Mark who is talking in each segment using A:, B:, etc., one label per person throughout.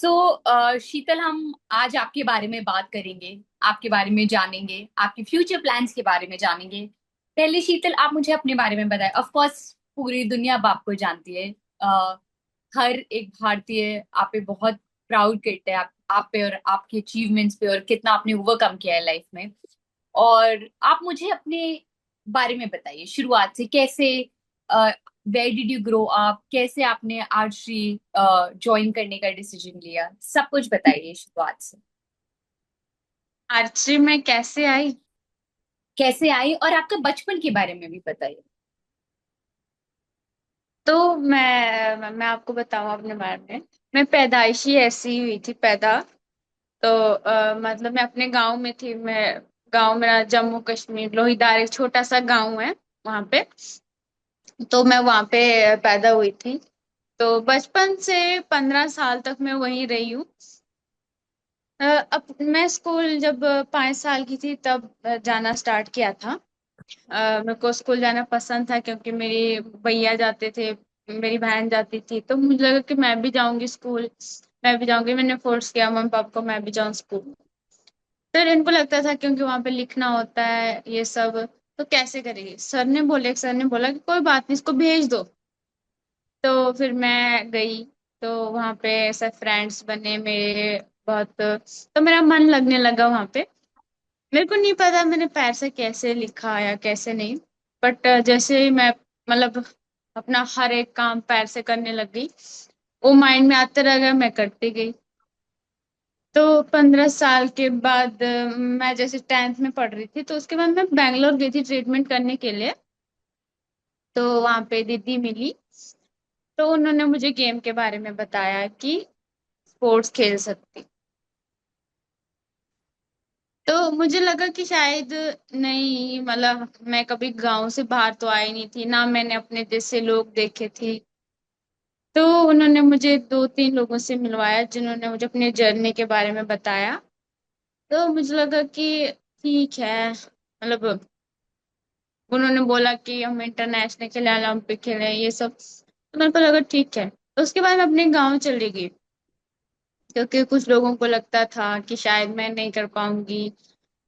A: शीतल, हम आज आपके बारे में बात करेंगे, आपके बारे में जानेंगे, आपके फ्यूचर प्लान्स के बारे में जानेंगे। पहले शीतल, आप मुझे अपने बारे में बताएं। ऑफ कोर्स पूरी दुनिया अब आपको जानती है। हर एक भारतीय आप पे बहुत प्राउड करता है, आप पे और आपके अचीवमेंट्स पे, और कितना आपने ओवरकम किया है लाइफ में। और आप मुझे अपने बारे में बताइए, शुरुआत से कैसे, where did you grow up, कैसे आपने आर्चरी ज्वाइन करने का डिसीजन लिया, सब कुछ बताइए शुरुआत से।
B: आर्चरी में कैसे आई?
A: कैसे आई, और आपका बचपन के बारे में भी बताइए।
B: तो मैं आपको बताऊं अपने बारे में। मैं पैदाइशी ऐसी हुई थी पैदा। तो मतलब मैं अपने गांव में थी। मैं गांव मेरा जम्मू कश्मीर लोहीदार एक छोटा सा गांव है वहां पे। तो मैं वहां पे पैदा हुई थी। तो बचपन से 15 साल तक मैं वहीं रही हूँ। अब मैं स्कूल जब 5 साल की थी तब जाना स्टार्ट किया था। मेरे को स्कूल जाना पसंद था क्योंकि मेरी भैया जाते थे, मेरी बहन जाती थी, तो मुझे लगा कि मैं भी जाऊंगी स्कूल। मैं भी जाऊंगी, मैंने फोर्स किया मम्मी पापा को मैं भी जाऊं स्कूल। फिर इनको लगता था क्योंकि वहां पे लिखना होता है ये सब, तो कैसे करेगी। सर ने बोला कि कोई बात नहीं, इसको भेज दो। तो फिर मैं गई। तो वहां पे ऐसे फ्रेंड्स बने मेरे बहुत। तो मेरा मन लगने लगा वहां पे। मेरे को नहीं पता मैंने पैर से कैसे लिखा या कैसे नहीं। बट जैसे ही मैं मतलब अपना हर एक काम पैर से करने लग गई, वो माइंड में आते रह गया, मैं करती गई। तो 15 साल के बाद मैं जैसे 10th में पढ़ रही थी, तो उसके बाद मैं बैंगलोर गई थी ट्रीटमेंट करने के लिए। तो वहां पे दीदी मिली। तो उन्होंने मुझे गेम के बारे में बताया कि स्पोर्ट्स खेल सकती। तो मुझे लगा कि शायद नहीं, मतलब मैं कभी गांव से बाहर तो आई नहीं थी ना, मैंने अपने जैसे लोग देखे थे। तो उन्होंने मुझे 2-3 लोगों से मिलवाया जिन्होंने मुझे अपने जर्नी के बारे में बताया। तो मुझे लगा कि ठीक है, मतलब उन्होंने बोला कि हम इंटरनेशनल खेले, ओलंपिक खेले, ये सब। तो मेरे को लगा ठीक है। तो उसके बाद मैं अपने गाँव चली गई क्योंकि कुछ लोगों को लगता था कि शायद मैं नहीं कर पाऊंगी।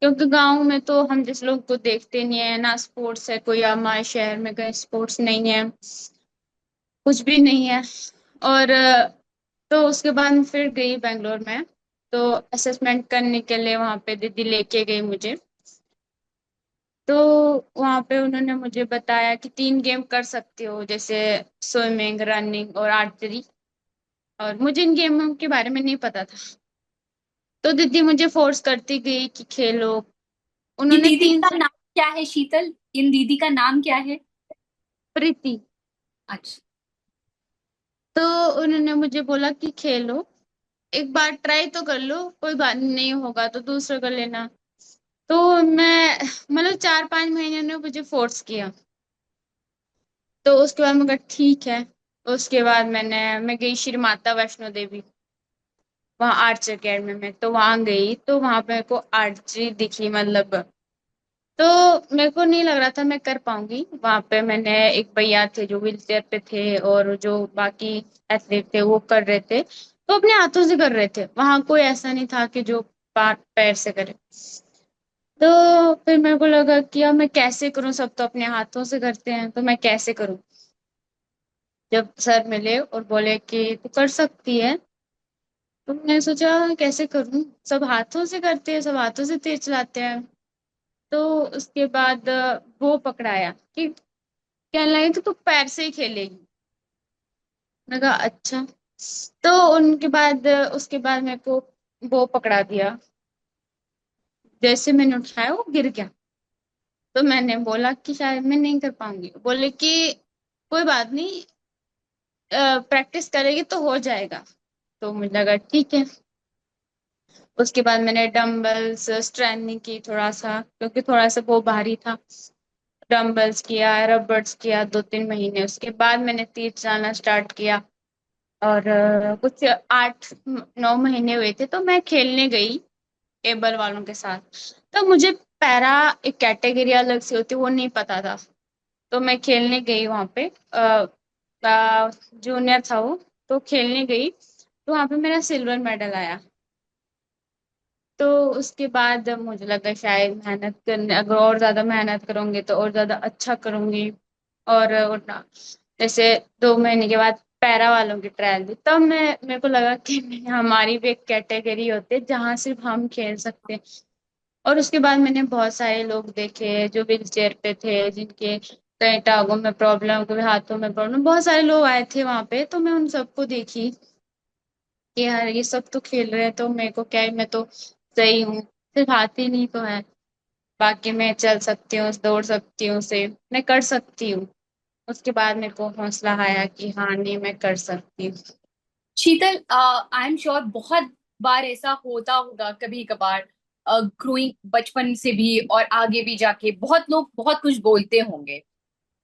B: क्योंकि गांव में तो हम जिस लोग को देखते नहीं है ना, स्पोर्ट्स है कोई, हमारे शहर में कहीं स्पोर्ट्स नहीं है, कुछ भी नहीं है। और तो उसके बाद फिर गई बेंगलोर में। तो असेसमेंट करने के लिए वहां पे दीदी लेके गई मुझे। तो वहां पे उन्होंने मुझे बताया कि 3 गेम कर सकते हो, जैसे स्विमिंग, रनिंग और आर्चरी। और मुझे इन गेमों के बारे में नहीं पता था। तो दीदी मुझे फोर्स करती गई कि खेलो।
A: ये
B: उन्होंने
A: दीदी
B: तीन
A: का नाम क्या है शीतल? इन दीदी का नाम क्या है?
B: प्रीति।
A: अच्छा।
B: तो उन्होंने मुझे बोला कि खेलो, एक बार ट्राई तो कर लो, कोई बात नहीं होगा तो दूसरा कर लेना। तो मैं मतलब 4-5 महीने ने मुझे फोर्स किया। तो उसके बाद मैं कहा ठीक है। उसके बाद मैं गई श्री माता वैष्णो देवी, वहाँ आर्चरी अकेडमी में। तो वहां गई तो वहां पे मेरे को आर्चरी दिखी, मतलब। तो मेरे को नहीं लग रहा था मैं कर पाऊंगी। वहां पे मैंने एक भैया थे जो व्हील चेयर पे थे, और जो बाकी एथलीट थे वो कर रहे थे, तो अपने हाथों से कर रहे थे। वहां कोई ऐसा नहीं था कि जो पैर से करे। तो फिर मेरे को लगा कि अब मैं कैसे करूं, सब तो अपने हाथों से करते हैं, तो मैं कैसे करूं। जब सर मिले और बोले कि तू कर सकती है, तो मैंने सोचा कैसे करूं, सब हाथों से करते हैं, सब हाथों से तेज चलाते हैं। तो उसके बाद वो पकड़ाया कि कहने लगे कि तू पैर से ही खेलेगी। मैंने कहा अच्छा। तो उनके बाद उसके बाद मेरे को वो पकड़ा दिया। जैसे मैंने उठाया वो गिर गया। तो मैंने बोला कि शायद मैं नहीं कर पाऊंगी। बोले कि कोई बात नहीं, प्रैक्टिस करेगी तो हो जाएगा। तो मुझे लगा ठीक है। उसके बाद मैंने डंबल्स स्ट्रेनिंग की थोड़ा सा, क्योंकि थोड़ा सा वो भारी था। डंबल्स किया, रबर्स किया 2-3 महीने। उसके बाद मैंने तीर चलाना स्टार्ट किया। और कुछ 8-9 महीने हुए थे तो मैं खेलने गई एबल वालों के साथ। तो मुझे पैरा एक कैटेगरी अलग से होती है वो नहीं पता था। तो मैं खेलने गई वहां पे, जूनियर था वो। तो खेलने गई। तो वहां पे मेरा सिल्वर मेडल आया। तो उसके बाद मुझे लगा शायद मेहनत करने, अगर और ज्यादा मेहनत करूंगी तो और ज्यादा अच्छा करूंगी। और उतना, जैसे 2 महीने के बाद पैरा वालों की ट्रायल दी, तब मेरे को लगा कि हमारी भी एक कैटेगरी होती है जहाँ सिर्फ हम खेल सकते हैं। और उसके बाद मैंने बहुत सारे लोग देखे जो व्हील चेयर पे थे, जिनके कई टांगों में प्रॉब्लम, कभी हाथों में प्रॉब्लम, बहुत सारे लोग आए थे वहां पे। तो मैं उन सबको देखी कि यार ये सब तो खेल रहे हैं, तो मेरे को क्या है, मैं तो सही हूँ, सिर्फ हाथ ही नहीं तो है, बाकी मैं चल सकती हूँ, दौड़ सकती हूँ, से मैं कर सकती हूँ। उसके बाद मेरे को हौसला आया कि हाँ नहीं, मैं कर सकती हूँ।
A: शीतल, आई एम श्योर बहुत बार ऐसा होता होगा कभी कभार, ग्रोइंग बचपन से भी और आगे भी जाके बहुत लोग बहुत कुछ बोलते होंगे,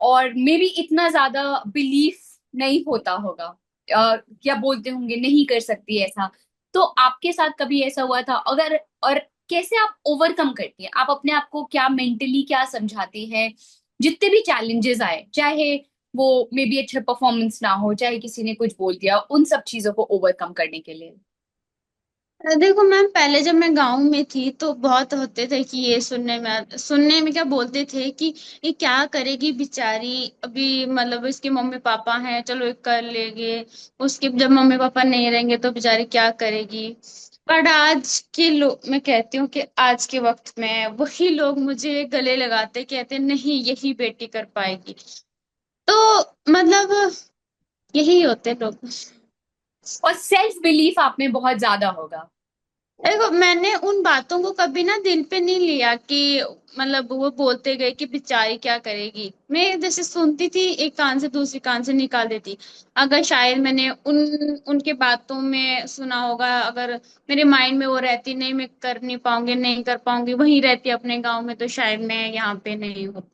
A: और मे बी इतना ज्यादा बिलीफ नहीं होता होगा। क्या बोलते होंगे, नहीं कर सकती ऐसा। तो आपके साथ कभी ऐसा हुआ था अगर, और कैसे आप ओवरकम करती हैं, आप अपने आप को क्या मेंटली क्या समझाती हैं जितने भी चैलेंजेस आए, चाहे वो मे बी अच्छा परफॉर्मेंस ना हो, चाहे किसी ने कुछ बोल दिया, उन सब चीजों को ओवरकम करने के लिए।
B: देखो मैम, पहले जब मैं गांव में थी तो बहुत होते थे कि ये सुनने में क्या बोलते थे कि ये क्या करेगी बेचारी, अभी मतलब इसके मम्मी पापा हैं, चलो ये कर लेंगे, उसके जब मम्मी पापा नहीं रहेंगे तो बेचारी क्या करेगी। बट आज के लोग, मैं कहती हूँ कि आज के वक्त में वही लोग मुझे गले लगाते, कहते नहीं यही बेटी कर पाएगी। तो मतलब यही होते लोग।
A: और सेल्फ बिलीफ आप में बहुत ज्यादा होगा।
B: देखो मैंने उन बातों को कभी ना दिल पे नहीं लिया कि मतलब वो बोलते गए कि बेचारी क्या करेगी, मैं जैसे सुनती थी एक कान से दूसरी कान से निकाल देती। अगर शायद मैंने उनके बातों में सुना होगा, अगर मेरे माइंड में वो रहती नहीं मैं कर नहीं पाऊंगी, नहीं कर पाऊंगी, वहीं रहती अपने गांव में, तो शायद मैं यहाँ पे नहीं होती।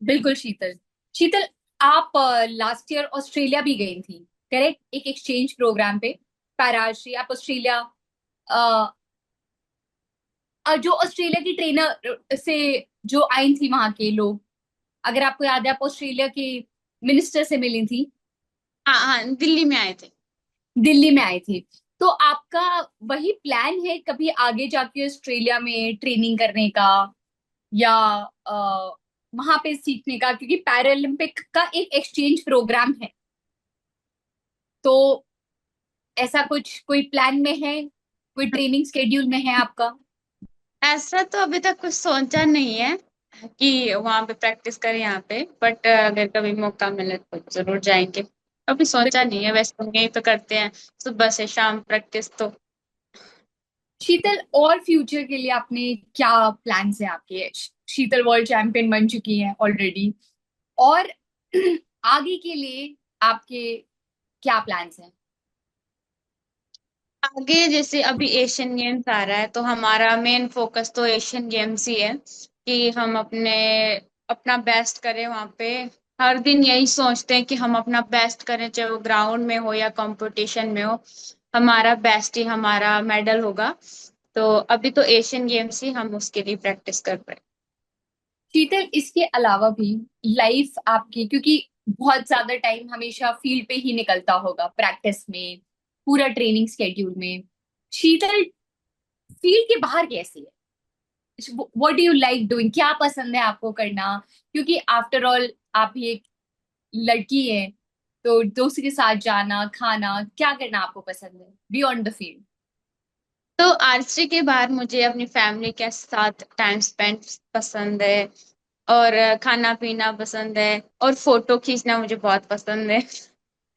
A: बिल्कुल शीतल। शीतल, आप लास्ट ईयर ऑस्ट्रेलिया भी गई थी, करेक्ट? एक एक्सचेंज प्रोग्राम पे पैराश्री आप ऑस्ट्रेलिया, जो ऑस्ट्रेलिया की ट्रेनर से जो आई थी वहां के लोग, अगर आपको याद है, आप ऑस्ट्रेलिया के मिनिस्टर से मिली थी।
B: हाँ हाँ, दिल्ली में आए थे।
A: दिल्ली में आई थी। तो आपका वही प्लान है कभी आगे जाके ऑस्ट्रेलिया में ट्रेनिंग करने का, या वहां पे सीखने का, क्योंकि पैरालंपिक का एक एक्सचेंज प्रोग्राम है, तो ऐसा कुछ कोई प्लान में है, कोई ट्रेनिंग स्केड्यूल में है आपका?
B: ऐसा तो अभी तक कुछ सोचा नहीं है कि वहां पे प्रैक्टिस करें यहाँ पे, बट अगर कभी मौका मिले तो जरूर जाएंगे। अभी सोचा
A: बिल्कुल।
B: नहीं है, वैसे हम यही तो करते हैं, सुबह से शाम प्रैक्टिस तो।
A: शीतल, और फ्यूचर के लिए आपने क्या प्लान्स हैं आपके? शीतल वर्ल्ड चैंपियन बन चुकी हैं ऑलरेडी, और आगे के लिए आपके क्या प्लान्स हैं?
B: आगे जैसे अभी एशियन गेम्स आ रहा है, तो हमारा मेन फोकस तो एशियन गेम्स ही है कि हम अपना बेस्ट करें वहाँ पे। हर दिन यही सोचते हैं कि हम अपना बेस्ट करें, चाहे वो ग्राउंड में हो या कंपटीशन में हो, हमारा बेस्ट ही हमारा मेडल होगा। तो अभी तो एशियन गेम्स ही हम उसके लिए प्रैक्टिस कर रहे हैं।
A: शीतल, इसके अलावा भी लाइफ आपकी, क्योंकि बहुत ज्यादा टाइम हमेशा फील्ड पे ही निकलता होगा, प्रैक्टिस में, पूरा ट्रेनिंग स्केड्यूल में, शीतल फील्ड के बाहर कैसी है? What do you like doing, क्या पसंद है आपको करना? क्योंकि आफ्टर ऑल आप भी एक लड़की है, तो दोस्त के साथ जाना, खाना, क्या करना आपको पसंद है बियॉन्ड द फील्ड?
B: तो आर्चरी के बाद मुझे अपनी फैमिली के साथ टाइम स्पेंड पसंद है, और खाना पीना पसंद है, और फोटो खींचना मुझे बहुत पसंद है।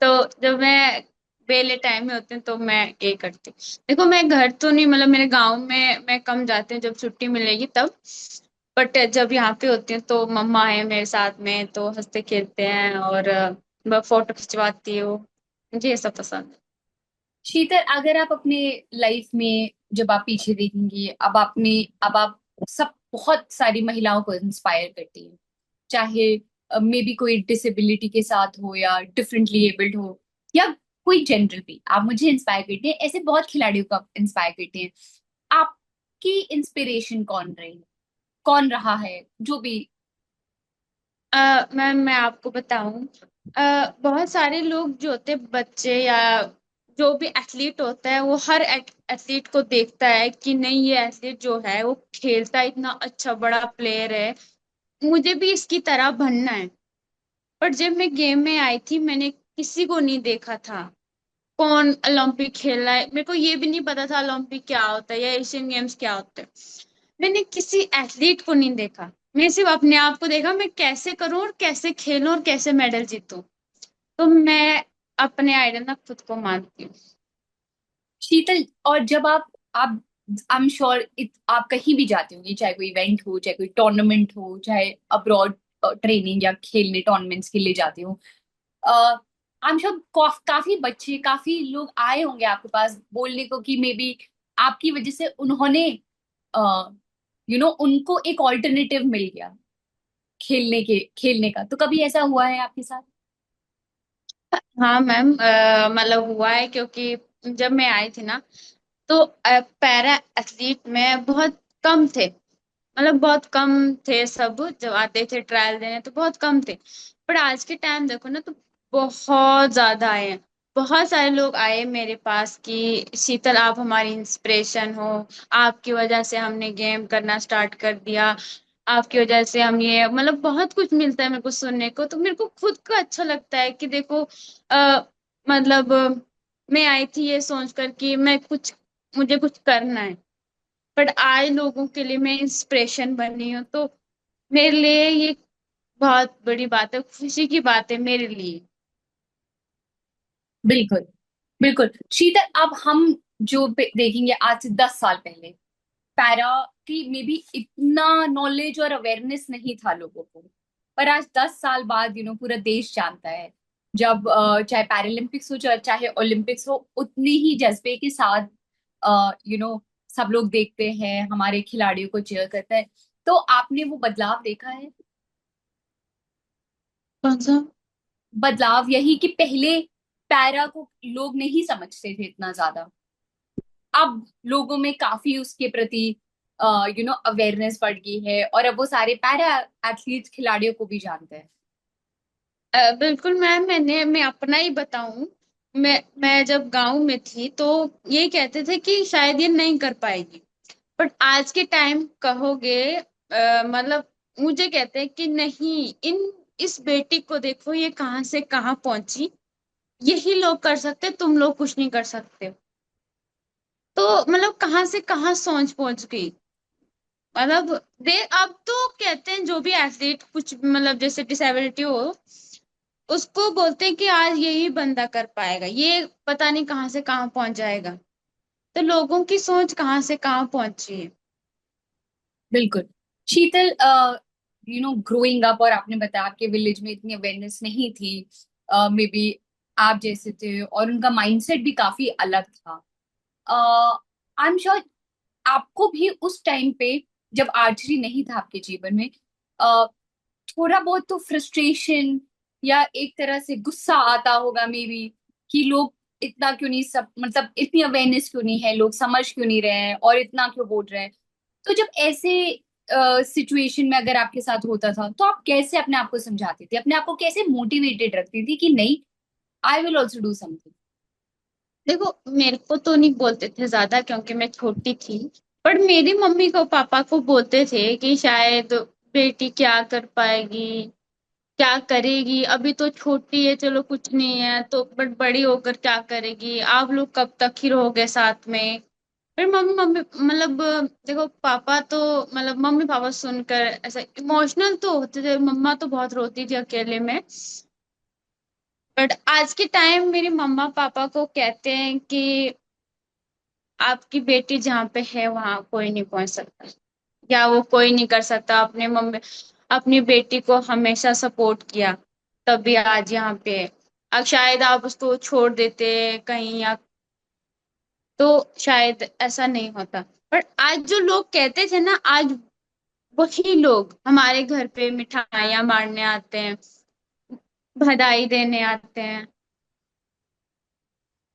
B: तो जब मैं वेले टाइम में होती हूँ तो मैं ये करती हूँ। देखो मैं घर तो नहीं, मतलब मेरे गांव में मैं कम जाती हूँ, जब छुट्टी मिलेगी तब। बट जब यहाँ पे होती हूँ तो मम्मा है मेरे साथ में, तो हंसते खेलते हैं, और मैं फोटो खिंचवाती हूँ। मुझे ये सब पसंद है।
A: शीतल, अगर आप अपने लाइफ में जब आप पीछे देखेंगी, अब आप सब बहुत सारी महिलाओं को इंस्पायर करती हैं, चाहे मे बी कोई डिसेबिलिटी के साथ हो या डिफरेंटली एबल्ड हो, या कोई जनरल भी, आप मुझे इंस्पायर करती हैं, ऐसे बहुत खिलाड़ियों को आप इंस्पायर करती हैं। आपकी इंस्पिरेशन कौन रही, कौन रहा है, जो भी?
B: मैम मैं आपको बताऊं, बहुत सारे लोग जो होते बच्चे या जो भी एथलीट होता है वो हर एथलीट को देखता है कि नहीं, ये एथलीट जो है वो खेलता है, इतना अच्छा बड़ा प्लेयर है, मुझे भी इसकी तरह बनना है। पर जब मैं गेम में आई थी मैंने किसी को नहीं देखा था कौन ओलंपिक खेल रहा है। मेरे को ये भी नहीं पता था ओलंपिक क्या होता है या एशियन गेम्स क्या होते हैं। मैंने किसी एथलीट को नहीं देखा, मैं सिर्फ अपने आप को देखा, मैं कैसे करूं और कैसे खेलूं और कैसे मेडल जीतूं। तो मैं अपने आइडल ना खुद को मानती हूँ।
A: शीतल, और जब आप आई एम श्योर आप कहीं भी जाते होंगे, चाहे कोई इवेंट हो, चाहे कोई टूर्नामेंट हो, चाहे अब्रॉड ट्रेनिंग या खेलने टूर्नामेंट्स के लिए जाते हो, आई एम श्योर काफी बच्चे, काफी लोग आए होंगे आपके पास बोलने को कि मे बी आपकी वजह से उन्होंने उनको एक ऑल्टरनेटिव मिल गया खेलने का। तो कभी ऐसा हुआ है आपके साथ?
B: हाँ मैम, मतलब हुआ है क्योंकि जब मैं आई थी ना तो पैरा एथलीट में बहुत कम थे, मतलब बहुत कम थे। सब जब आते थे ट्रायल देने तो बहुत कम थे। पर आज के टाइम देखो ना तो बहुत ज्यादा आए हैं। बहुत सारे लोग आए मेरे पास कि शीतल आप हमारी इंस्पिरेशन हो, आपकी वजह से हमने गेम करना स्टार्ट कर दिया, आपकी वजह से हम ये, मतलब बहुत कुछ मिलता है मेरे को सुनने को। तो मेरे को खुद को अच्छा लगता है कि देखो मतलब मैं आई थी ये सोचकर कि मैं कुछ, मुझे कुछ करना है। बट आज लोगों के लिए मैं इंस्पिरेशन बनी हूँ, तो मेरे लिए ये बहुत बड़ी बात है, खुशी की बात है मेरे लिए।
A: बिल्कुल, बिल्कुल शीतल। अब हम जो देखेंगे आज से 10 साल पहले, पैरा की में भी इतना नॉलेज और अवेयरनेस नहीं था लोगों को। पर आज 10 साल बाद पूरा देश जानता है। जब चाहे पैरालंपिक्स हो, चाहे ओलंपिक्स हो, उतने ही जज्बे के साथ सब लोग देखते हैं, हमारे खिलाड़ियों को चीयर करते हैं। तो आपने वो बदलाव देखा है?
B: कौन सा?
A: बदलाव यही कि पहले पैरा को लोग नहीं समझते थे इतना ज्यादा। अब लोगों में काफी उसके प्रति अवेयरनेस बढ़ गई है, और अब वो सारे पैरा एथलीट खिलाड़ियों को भी जानते हैं।
B: बिल्कुल मैम, मैं अपना ही बताऊं। मैं जब गांव में थी तो ये कहते थे कि शायद ये नहीं कर पाएगी। बट आज के टाइम कहोगे, मतलब मुझे कहते हैं कि नहीं, इन इस बेटी को देखो ये कहाँ से कहाँ पहुंची, यही लोग कर सकते, तुम लोग कुछ नहीं कर सकते। तो मतलब कहाँ से कहाँ सोच पहुंच गई। मतलब दे अब तो कहते हैं जो भी एथलीट कुछ मतलब जैसे डिसेबिलिटी हो उसको बोलते हैं कि आज यही बंदा कर पाएगा, ये पता नहीं कहाँ से कहाँ पहुंच जाएगा। तो लोगों की सोच कहाँ से कहाँ पहुंची है।
A: बिल्कुल। शीतल, ग्रोइंग अप, और आपने बताया आपके विलेज में इतनी अवेयरनेस नहीं थी, मे बी आप जैसे थे, और उनका माइंडसेट भी काफी अलग था। आई एम श्योर आपको भी उस टाइम पे, जब आर्चरी नहीं था आपके जीवन में, थोड़ा बहुत तो फ्रस्ट्रेशन या एक तरह से गुस्सा आता होगा मे बी, कि लोग इतना क्यों नहीं, सब मतलब इतनी अवेयरनेस क्यों नहीं है, लोग समझ क्यों नहीं रहे हैं और इतना क्यों बोल रहे हैं। तो जब ऐसे सिचुएशन में अगर आपके साथ होता था, तो आप कैसे अपने आप को समझाती थी, अपने आप को कैसे मोटिवेटेड रखती थी कि नहीं, I will also do something?
B: देखो मेरे को तो नहीं बोलते थे ज्यादा क्योंकि मैं छोटी थी। पर मेरी मम्मी को पापा को बोलते थे कि शायद बेटी क्या कर पाएगी, क्या करेगी, अभी तो छोटी है, चलो कुछ नहीं है तो, बट बड़ी होकर क्या करेगी, आप लोग कब तक ही रहोगे साथ में। फिर मम्मी मम्मी मतलब देखो पापा तो, मतलब मम्मी पापा सुनकर ऐसा इमोशनल तो होते थे, मम्मा तो बहुत रोती थी अकेले में। बट आज के टाइम मेरी मम्मा पापा को कहते हैं कि आपकी बेटी जहाँ पे है वहां कोई नहीं पहुंच सकता, या वो कोई नहीं कर सकता। अपने मम्मी अपनी बेटी को हमेशा सपोर्ट किया, तभी आज यहाँ पे है। अब शायद आप उसको छोड़ देते कहीं या तो शायद ऐसा नहीं होता। पर आज जो लोग कहते थे ना, आज वही लोग हमारे घर पे मिठाइयाँ मारने आते हैं, बधाई देने आते हैं।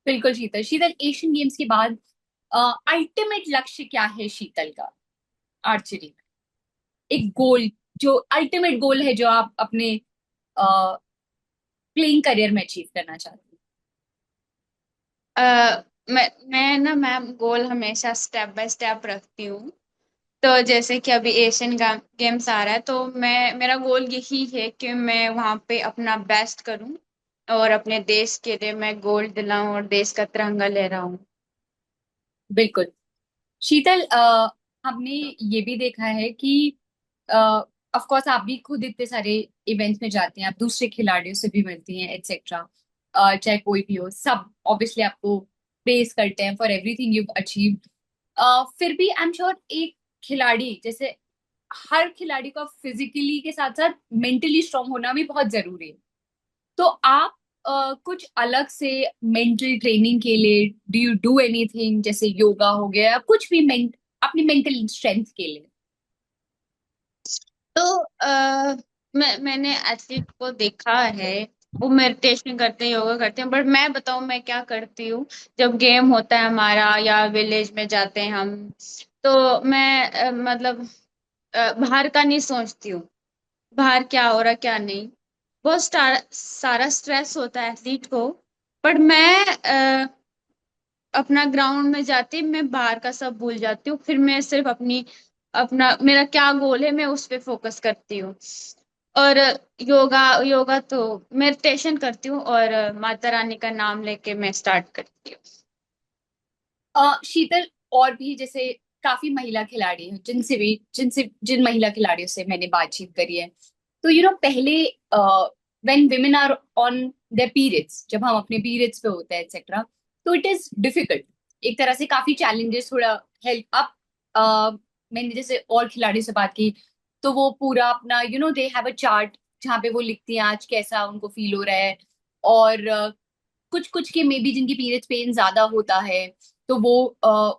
A: बिल्कुल शीतल। शीतल, एशियन गेम्स के बाद अल्टीमेट लक्ष्य क्या है शीतल का आर्चरी में? एक गोल, जो अल्टीमेट गोल है, जो आप अपने प्लेइंग करियर में अचीव करना चाहते हैं?
B: मैं ना मैम गोल हमेशा स्टेप बाय स्टेप रखती हूँ। तो जैसे कि अभी एशियन गेम्स आ रहा है, तो मैं मेरा गोल यही है कि मैं वहाँ पे अपना बेस्ट करूँ और अपने देश के लिए मैं गोल्ड दिलाऊं और देश का तिरंगा लहराऊं।
A: बिल्कुल। शीतल, हमने ये भी देखा है कि ऑफ कोर्स आप भी खुद इतने सारे इवेंट्स में जाती हैं, आप दूसरे खिलाड़ियों से भी मिलती हैं एटसेट्रा। चाहे कोई भी हो, सब ऑब्वियसली आपको प्रेज करते हैं फॉर एवरीथिंग यू अचीव्ड। फिर भी आई एम श्योर एक खिलाड़ी जैसे, हर खिलाड़ी का फिजिकली के साथ साथ मेंटली स्ट्रांग होना भी बहुत जरूरी है। तो आप कुछ अलग से मेंटल ट्रेनिंग के लिए डू यू डू एनीथिंग, जैसे योगा हो गया या कुछ भी अपनी मेंटल स्ट्रेंथ के लिए?
B: तो मैंने एथलीट को देखा है, वो मेडिटेशन करते हैं, योगा करते हैं, बट मैं बताऊं मैं क्या करती हूँ। जब गेम होता है हमारा या विलेज में जाते हैं हम, तो मैं मतलब बाहर का नहीं सोचती हूँ, बाहर क्या हो रहा क्या नहीं। बहुत सारा स्ट्रेस होता है एथलीट को, बट मैं अपना ग्राउंड में जाती मैं बाहर का सब भूल जाती हूँ। फिर मैं सिर्फ अपना मेरा क्या गोल है मैं उस पे फोकस करती हूँ। और योगा योगा तो मेडिटेशन करती हूँ, और माता रानी का नाम लेके मैं स्टार्ट करती हूँ।
A: शीतल, और भी जैसे काफी महिला खिलाड़ी हैं जिनसे जिन महिला खिलाड़ियों से मैंने बातचीत करी है, तो पहले when women are on their periods, जब हम अपने पीरियड्स पे होते हैं एक्सेट्रा, तो इट इज डिफिकल्ट, एक तरह से काफी चैलेंजेस, थोड़ा हेल्प अप। मैंने जैसे और खिलाड़ी से बात की, तो वो पूरा अपना दे हैव अ चार्ट जहाँ पे वो लिखती हैं आज कैसा उनको फील हो रहा है। और कुछ कुछ के मे बी जिनकी पीरियड्स पेन ज्यादा होता है, तो वो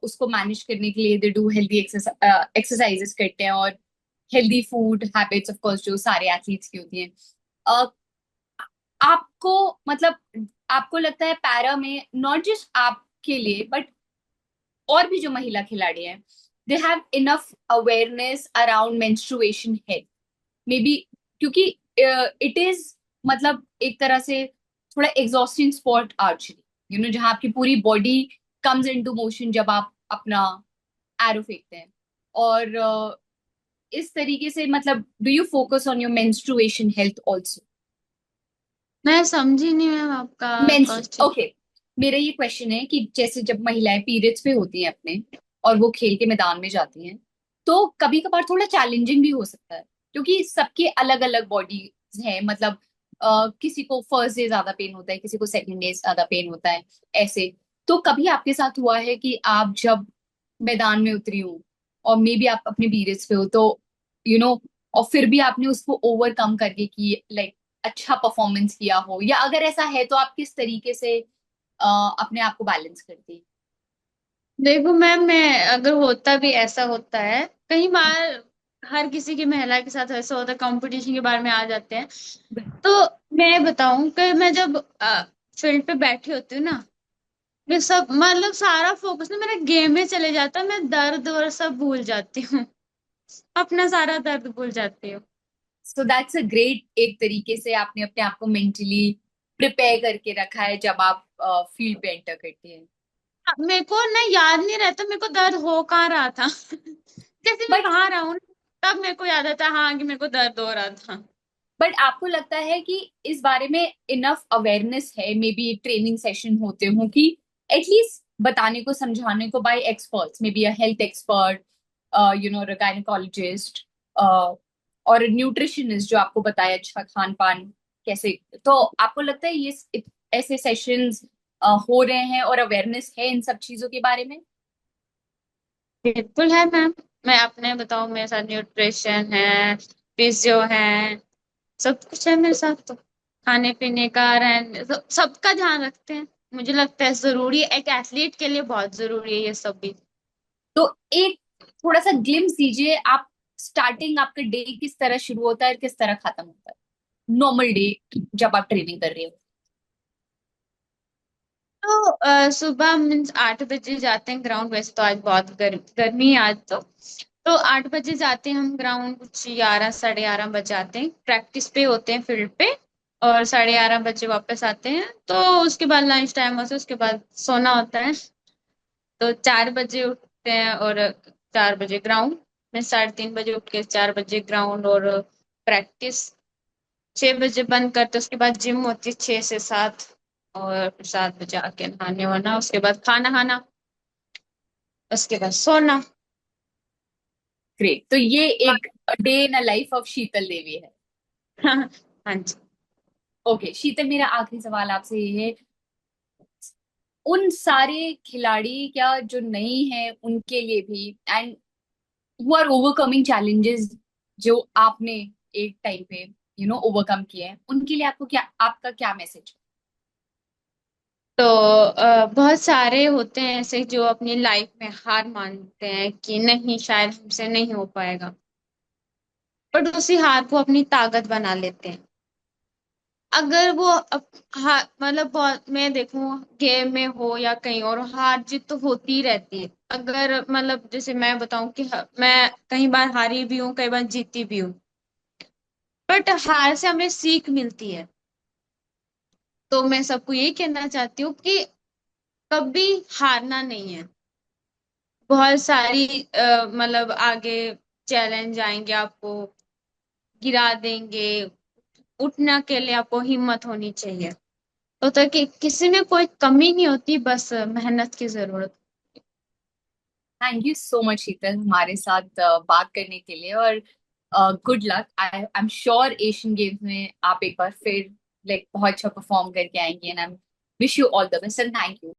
A: उसको मैनेज करने के लिए दे डू हेल्दी एक्सरसाइजेस करते हैं, और healthy food habits of course जो सारे एथलीट्स की होती हैं। अ, आपको मतलब आपको लगता है पैरा में नॉट जस्ट आपके लिए बट और भी जो महिला खिलाड़ी हैं, they have enough awareness around menstruation health, may be, क्योंकि इट इज मतलब एक तरह से थोड़ा एग्जॉस्टिंग स्पोर्ट आर्चरी, जहाँ आपकी पूरी बॉडी कम्स इनटू मोशन जब आप अपना एरो फेंकते हैं। और इस तरीके से मतलब do you focus on your menstruation health also?
B: मैं समझी नहीं मैम आपका
A: मेंस्ट्रु
B: क्वेश्चन।
A: ओके, मेरा ये क्वेश्चन है कि जैसे जब महिलाएं पीरियड्स पे होती हैं अपने, और वो खेल के मैदान में जाती हैं, तो कभी कभार थोड़ा चैलेंजिंग भी हो सकता है, क्योंकि सबके अलग अलग बॉडीज हैं, मतलब किसी को फर्स्ट डे ज्यादा पेन होता है, किसी को सेकंड डे ज्यादा पेन होता है, ऐसे। तो कभी आपके साथ हुआ है कि आप जब मैदान में उतरी हो, और मे बी आप अपने पीरियड्स पे हो, तो यू नो और फिर भी आपने उसको ओवरकम करके की लाइक अच्छा परफॉर्मेंस किया हो, या अगर ऐसा है तो आप किस तरीके से अपने आप को बैलेंस करती?
B: देखो मैम, मैं अगर होता भी ऐसा होता है कई बार, हर किसी की महिला के साथ ऐसा होता है, कंपटीशन के बारे में आ जाते हैं। तो मैं बताऊं कि मैं जब फील्ड पे बैठी होती हूँ ना, मैं सब मतलब सारा फोकस ना मेरा गेम में चले जाता है, मैं दर्द और सब भूल जाती हूँ, अपना सारा दर्द भूल जाती हूँ।
A: सो दैट्स अ ग्रेट, एक तरीके से आपने अपने आप को मेंटली प्रिपेयर करके रखा है जब आप फील्ड पे एंटर करती हैं।
B: मेरे को ना याद नहीं रहता मेरे को दर्द हो कहाँ रहा था। जैसे मैं
A: बट
B: बाहर आऊं ना, तब मेरे को याद आता है हाँ कि मेरे को दर्द हो रहा था।
A: बट आपको लगता है कि इस बारे में इनफ अवेयरनेस है, मे बी ट्रेनिंग सेशन होते हो कि एटलीस्ट बताने को समझाने को bye experts, may be a health expert, gynaecologist, और न्यूट्रिशनिस्ट जो आपको बताए अच्छा खान पान कैसे। तो आपको लगता है ऐसे सेशंस हो रहे हैं और अवेयरनेस है इन सब चीजों के बारे में?
B: बिल्कुल है मैम। मैं अपने बताऊं, मेरे साथ न्यूट्रिशन है, फिजियो है, सब कुछ है मेरे साथ। तो खाने पीने का रहने सबका ध्यान रखते हैं। मुझे लगता है जरूरी है, एक एथलीट के लिए बहुत जरूरी है ये सब भी।
A: तो एक थोड़ा सा ग्लिम्स दीजिए आप, स्टार्टिंग आपका डे किस तरह शुरू होता है और किस तरह खत्म होता है, नॉर्मल डे जब आप ट्रेनिंग कर रहे हो?
B: तो सुबह मीन्स 8 बजे जाते हैं ग्राउंड। वैसे तो आज बहुत गर्मी है आज तो 8 बजे जाते हैं हम ग्राउंड, कुछ 11 साढ़े 11 बजे आते हैं, प्रैक्टिस पे होते हैं फील्ड पे। और 11:30 बजे वापस आते हैं। तो उसके बाद लंच टाइम होता है, उसके बाद सोना होता है। तो 4 बजे उठते हैं और 4 बजे ग्राउंड में, 3:30 बजे उठ के 4 बजे ग्राउंड और प्रैक्टिस। 6 बजे बंद करते, उसके बाद जिम होती है 6 से 7। और फिर 7 बजे आके नहाने वाना, उसके बाद खाना खाना, उसके बाद सोना।
A: ग्रेट। तो ये एक day in a life of Sheetal Devi है।
B: हाँ जी।
A: ओके शीतल, मेरा आखिरी सवाल आपसे ये है, उन सारे खिलाड़ी क्या जो नहीं है उनके लिए भी, and who are overcoming challenges जो आपने एक टाइम पे ओवरकम किए हैं, उनके लिए आपको क्या, आपका क्या मैसेज?
B: तो बहुत सारे होते हैं ऐसे जो अपनी लाइफ में हार मानते हैं कि नहीं, शायद हमसे नहीं हो पाएगा, बट उसी हार को अपनी ताकत बना लेते हैं। अगर वो मतलब बहुत, मैं देखूं गेम में हो या कहीं और, हार जीत तो होती ही रहती है। अगर मतलब जैसे मैं बताऊं कि मैं कई बार हारी भी हूँ, कई बार जीती भी हूँ, बट हार से हमें सीख मिलती है। तो मैं सबको यही कहना चाहती हूँ कि कभी हारना नहीं है। बहुत सारी मतलब आगे चैलेंज आएंगे, आपको गिरा देंगे, उठने के लिए आपको हिम्मत होनी चाहिए। तो कि किसी में कोई कमी नहीं होती, बस मेहनत की जरूरत।
A: थैंक यू सो मच शीतल हमारे साथ बात करने के लिए, और good luck. I am sure Asian games में आप एक बार फिर लाइक बहुत अच्छा परफॉर्म करके आएंगे, and I wish you all the best and thank you.